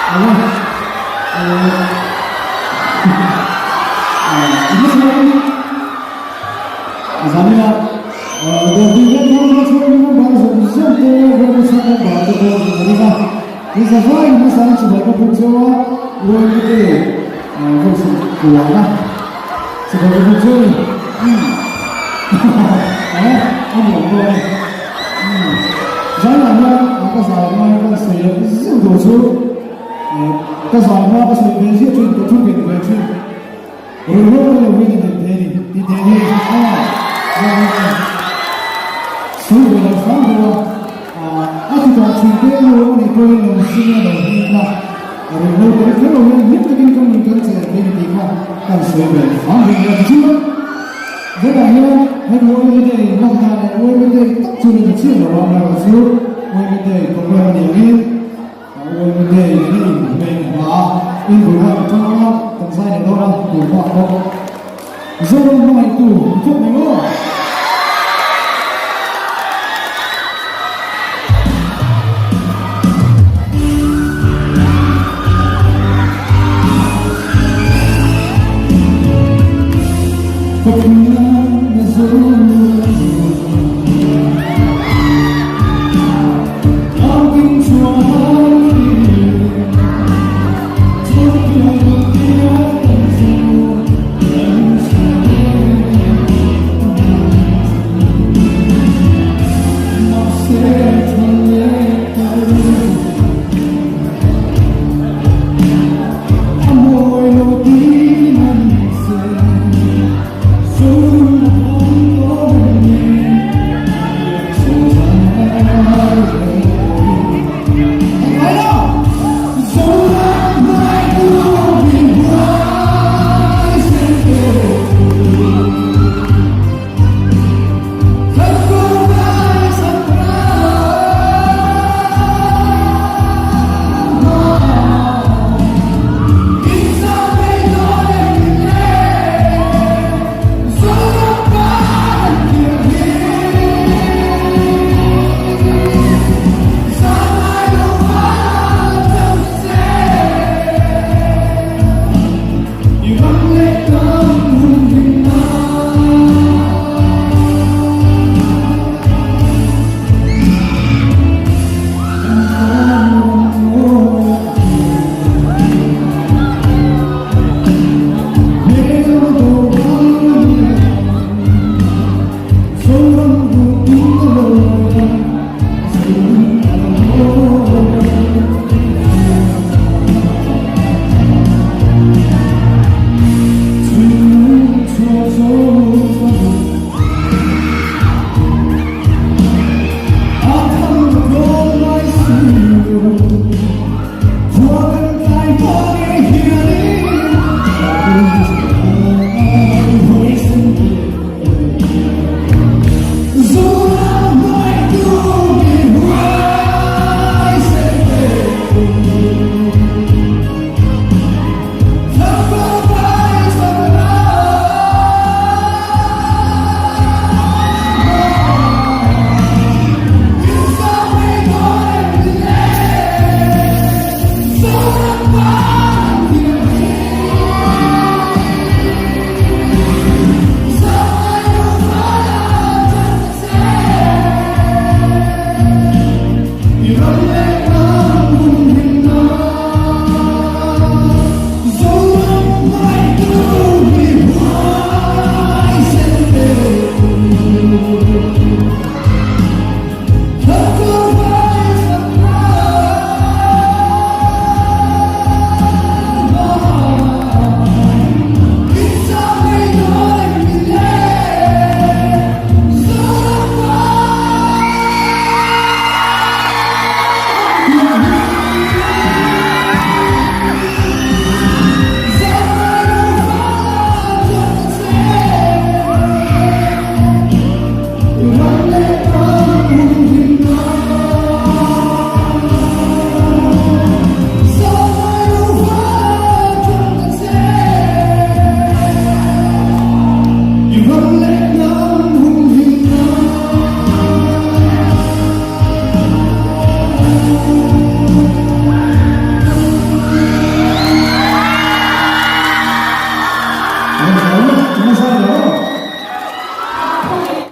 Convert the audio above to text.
đầu tiên nhất chúng ta sẽ bao giờ rất nhiều người sẽ có bảo vệ người ta. Bây giờ phải nó sẽ chỉ là một chỗ luôn cái vô sự của nó. Sẽ có một chỗ. Đấy, anh hiểu rồi. Rất là nhiều các giải mà các sự rất đồ số. Các giải mà các sự biến diễn trên các phương tiện về trên. Rồi luôn là mình thì thế này. Số người là sáng rồi. Thì còn chuyện kia luôn thì tôi là sinh ra đầu tiên là rồi lâu tới rất là lâu nhất cái trong mình cần sẽ bên tí mà càng sớm về phá hình là chứ rất là nhiều hết mỗi vấn đề lòng hà này mỗi vấn đề tóc chưa được chia ở lòng nào xíu mỗi vấn đề có quen để đi mỗi vấn đề đi về hóa in với họ trong nó tầm sai này đâu đâu của họ đâu rồi ngoài tủ chút này nữa